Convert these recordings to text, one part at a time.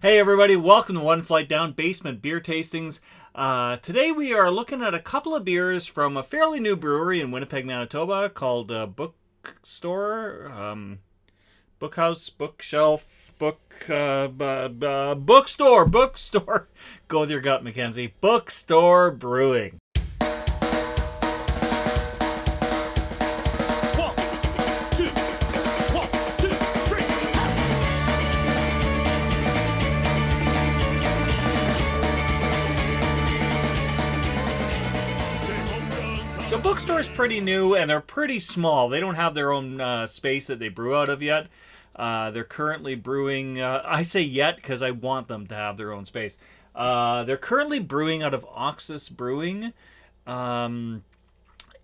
Hey everybody, welcome to One Flight Down Basement Beer Tastings. Today we are looking at a couple of beers from a fairly new brewery in Winnipeg, Manitoba called Bookstore, Bookhouse, Bookshelf, Bookstore. Go with your gut, Mackenzie. Bookstore Brewing. So Bookstore's pretty new, and they're pretty small. They don't have their own space that they brew out of yet. They're currently brewing... I say yet because I want them to have their own space. They're currently brewing out of Oxus Brewing. And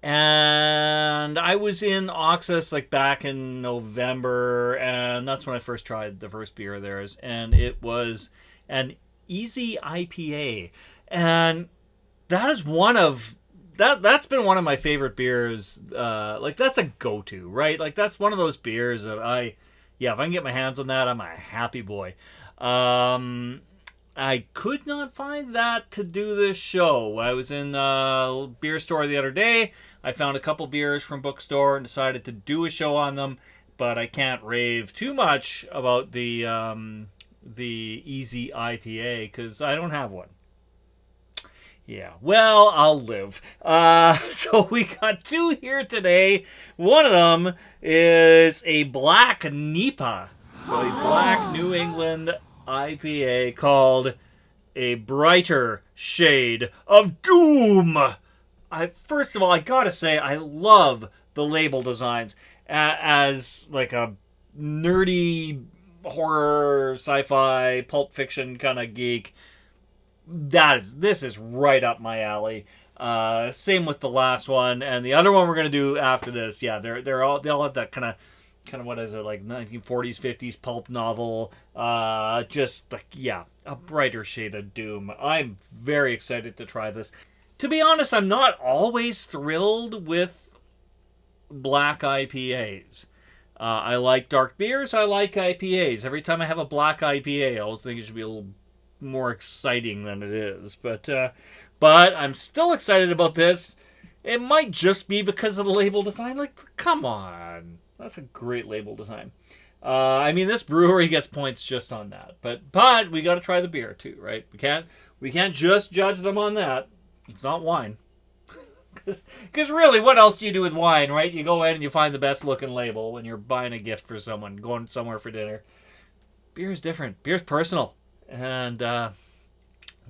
I was in Oxus back in November, and that's when I first tried the first beer of theirs. And it was an Easy IPA. And that is one of... That's been one of my favorite beers. That's a go-to, right? That's one of those beers that if I can get my hands on that, I'm a happy boy. I could not find that to do this show. I was in a beer store the other day. I found a couple beers from Bookstore and decided to do a show on them, but I can't rave too much about the Easy IPA because I don't have one. Yeah, well, I'll live. So we got two here today. One of them is a Black Nipa. So a Black New England IPA called A Brighter Shade of Doom. First of all, I gotta say, I love the label designs. As a nerdy horror, sci-fi, pulp fiction kind of geek, this is right up my alley. Same with the last one and the other one we're gonna do after this. Yeah, they all have that kind of what is it, 1940s 50s pulp novel. A brighter shade of doom. I'm very excited to try this. To be honest, I'm not always thrilled with black IPAs. I like dark beers. I like IPAs. Every time I have a black IPA, I always think it should be a little more exciting than it is, but I'm still excited about this. It might just be because of the label design. Come on, that's a great label design. This brewery gets points just on that, but we got to try the beer too, right? We can't just judge them on that. It's not wine, because really, what else do you do with wine, right? You go in and you find the best looking label when you're buying a gift for someone, going somewhere for dinner. Beer is different. Beer's personal. And we're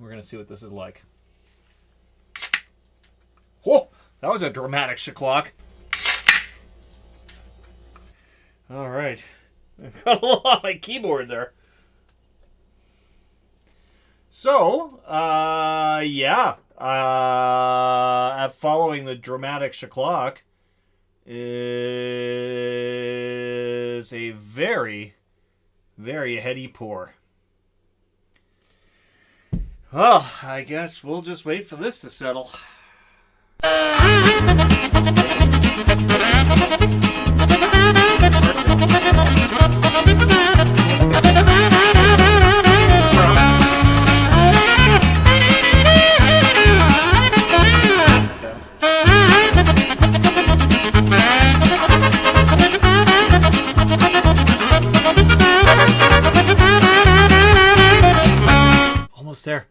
going to see what this is like. Whoa! That was a dramatic shaklock. All right. I got a lot on my keyboard there. So, following the dramatic shaklock is a very, very heady pour. Well, I guess we'll just wait for this to settle. Almost there.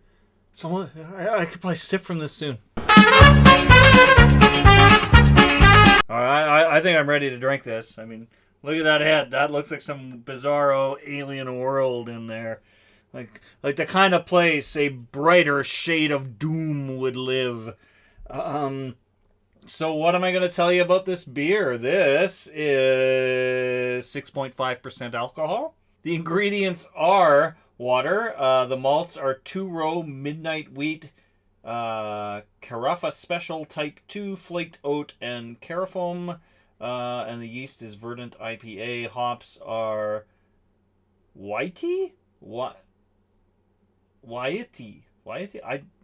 I could probably sip from this soon. I think I'm ready to drink this. Look at that head. That looks like some bizarro alien world in there. Like the kind of place a brighter shade of doom would live. So what am I going to tell you about this beer? This is 6.5% alcohol. The ingredients are water. The malts are 2-row midnight wheat, Carafa Special Type 2 flaked oat and carafoam, and the yeast is Verdant IPA. Hops are Waiiti.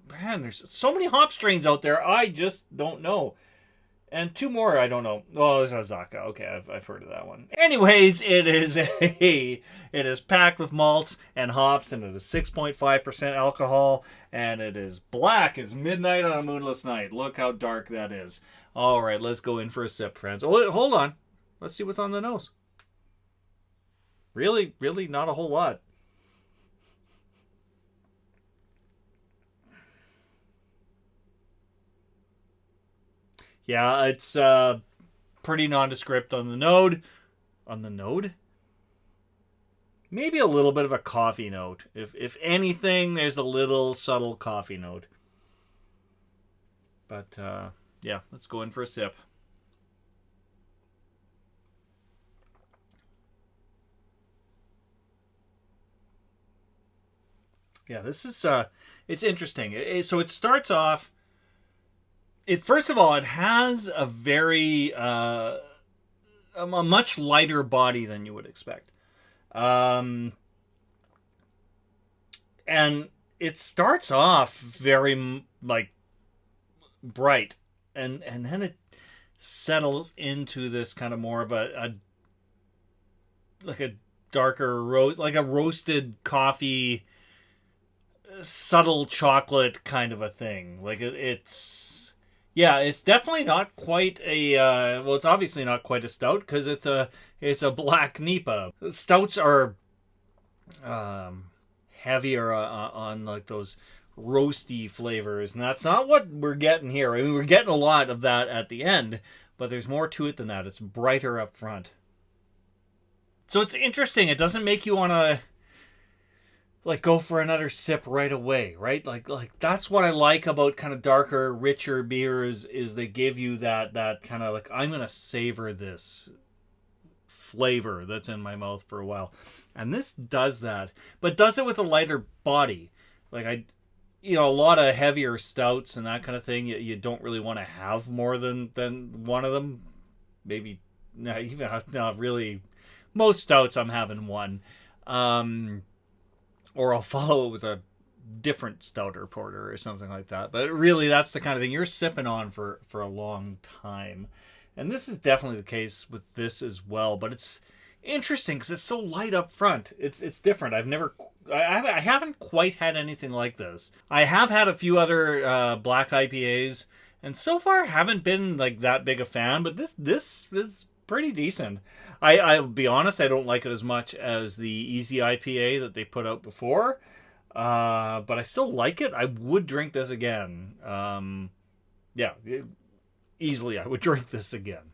There's so many hop strains out there. I just don't know. And two more, I don't know. Oh, there's Azaka. Okay, I've heard of that one. Anyways, it is packed with malts and hops, and it is 6.5% alcohol, and it is black as midnight on a moonless night. Look how dark that is. All right, let's go in for a sip, friends. Oh, hold on. Let's see what's on the nose. Really, not a whole lot. Yeah, it's pretty nondescript on the node. On the node? Maybe a little bit of a coffee note. If anything, there's a little subtle coffee note. But yeah, let's go in for a sip. Yeah, this is it's interesting. So it starts off. It first of all, it has a very a much lighter body than you would expect. Um, and it starts off very like bright, and then it settles into this kind of more of a like a darker roast, like a roasted coffee, subtle chocolate kind of a thing. Like it's yeah, it's definitely not quite a well, it's obviously not quite a stout because it's a black NEPA. Stouts are um, heavier on like those roasty flavors, and that's not what we're getting here. I mean, we're getting a lot of that at the end, but there's more to it than that. It's brighter up front. So it's interesting. It doesn't make you want to like go for another sip right away, right? Like that's what I like about kind of darker, richer beers is they give you that kind of like I'm gonna savor this flavor that's in my mouth for a while, and this does that, but does it with a lighter body. Like a lot of heavier stouts and that kind of thing, you don't really want to have more than one of them. Maybe not even not really. Most stouts I'm having one. Or I'll follow it with a different stouter porter or something like that. But really, that's the kind of thing you're sipping on for a long time. And this is definitely the case with this as well. But it's interesting because it's so light up front. It's different. I haven't quite had anything like this. I have had a few other black IPAs, and so far haven't been like that big a fan. But this is pretty decent. I'll be honest, I don't like it as much as the Easy IPA that they put out before. But I still like it. I would drink this again. Yeah, easily I would drink this again.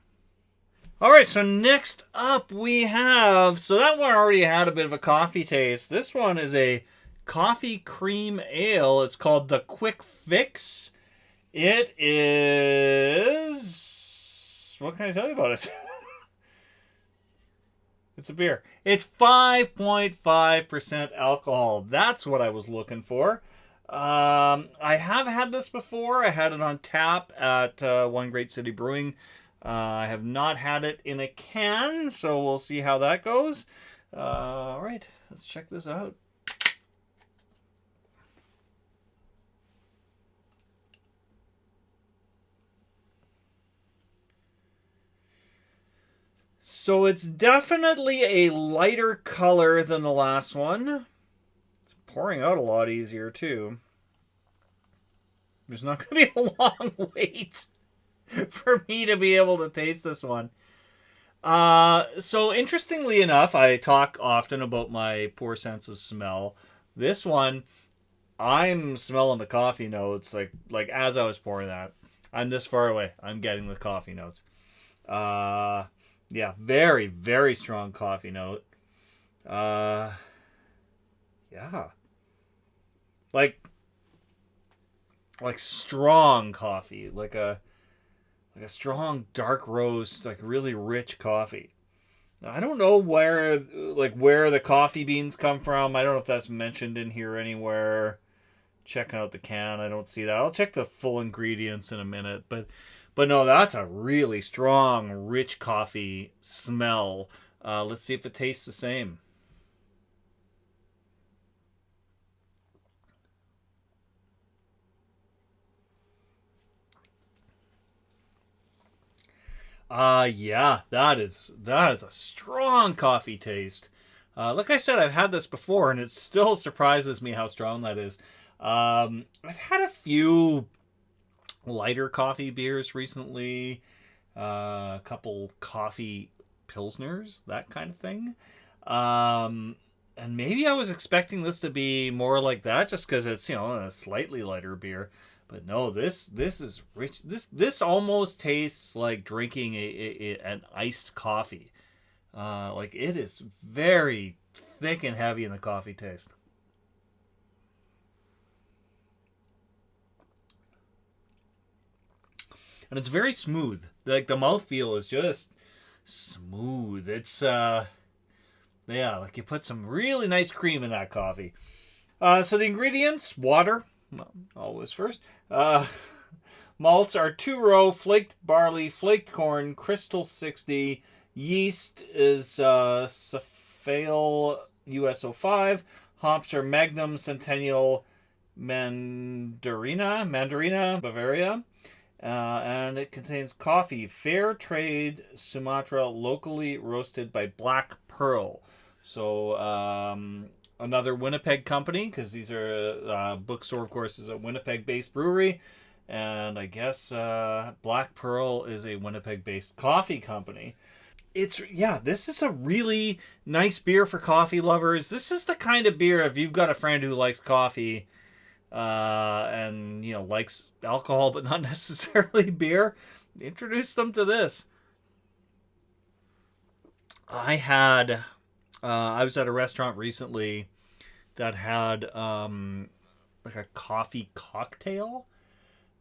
All right, so next up we have, so that one already had a bit of a coffee taste. This one is a coffee cream ale. It's called the Quick Fix. It is, what can I tell you about it? It's a beer. It's 5.5% alcohol. That's what I was looking for. I have had this before. I had it on tap at One Great City Brewing. I have not had it in a can, so we'll see how that goes. All right, let's check this out. So it's definitely a lighter color than the last one. It's pouring out a lot easier, too. There's not going to be a long wait for me to be able to taste this one. So interestingly enough, I talk often about my poor sense of smell. This one, I'm smelling the coffee notes like as I was pouring that. I'm this far away. I'm getting the coffee notes. Yeah, very, very strong coffee note. Yeah. Like strong coffee, like a strong dark roast, like really rich coffee. Now, I don't know where the coffee beans come from. I don't know if that's mentioned in here anywhere. Checking out the can, I don't see that. I'll check the full ingredients in a minute, but no, that's a really strong, rich coffee smell. Let's see if it tastes the same. Yeah, that is a strong coffee taste. Like I said, I've had this before, and it still surprises me how strong that is. I've had a few lighter coffee beers recently, a couple coffee pilsners, that kind of thing. And maybe I was expecting this to be more like that, just because it's a slightly lighter beer. But no, this is rich. This almost tastes like drinking an iced coffee. Like it is very thick and heavy in the coffee taste. And it's very smooth. Like the mouthfeel is just smooth. It's yeah, like you put some really nice cream in that coffee. So the ingredients: water, well, always first. Malts are 2 row, flaked barley, flaked corn, crystal 60. Yeast is Cephale USO5. Hops are Magnum, Centennial, Mandarina, Bavaria. And it contains coffee, fair trade Sumatra, locally roasted by Black Pearl. So another Winnipeg company, because these are Bookstore, of course, is a Winnipeg-based brewery, and I guess Black Pearl is a Winnipeg-based coffee company. This is a really nice beer for coffee lovers. This is the kind of beer, if you've got a friend who likes coffee and likes alcohol but not necessarily beer, introduce them to this. I was at a restaurant recently that had like a coffee cocktail.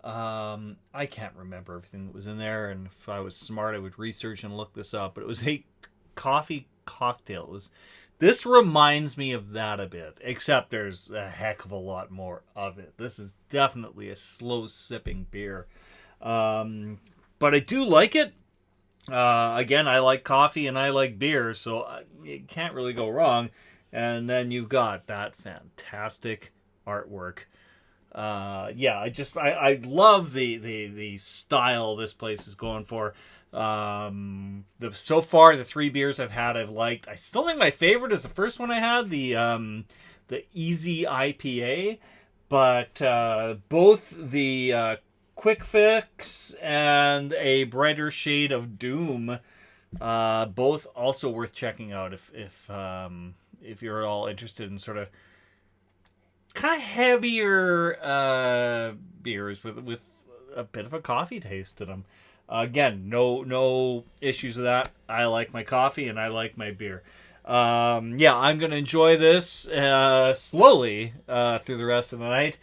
I can't remember everything that was in there, and if I was smart I would research and look this up, but it was a coffee cocktail. This reminds me of that a bit, except there's a heck of a lot more of it. This is definitely a slow sipping beer. But I do like it. Again, I like coffee and I like beer, so you can't really go wrong. And then you've got that fantastic artwork. I love the style this place is going for. So far the 3 beers I've had I've liked. I still think my favorite is the first one I had, the Easy IPA, but both the Quick Fix and a Brighter Shade of Doom, both also worth checking out if you're at all interested in sort of kind of heavier beers with a bit of a coffee taste to them. Again, no issues with that. I like my coffee and I like my beer. I'm going to enjoy this slowly through the rest of the night.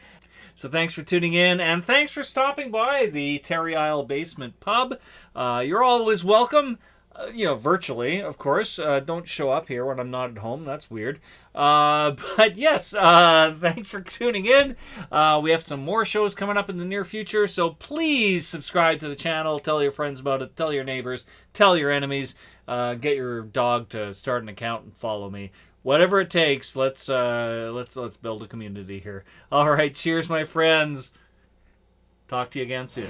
So thanks for tuning in, and thanks for stopping by the Terry Isle Basement Pub. You're always welcome. Virtually, of course. Don't show up here when I'm not at home. That's weird. But yes, thanks for tuning in. We have some more shows coming up in the near future, so please subscribe to the channel. Tell your friends about it. Tell your neighbors. Tell your enemies. Get your dog to start an account and follow me. Whatever it takes. Let's build a community here. All right. Cheers, my friends. Talk to you again soon.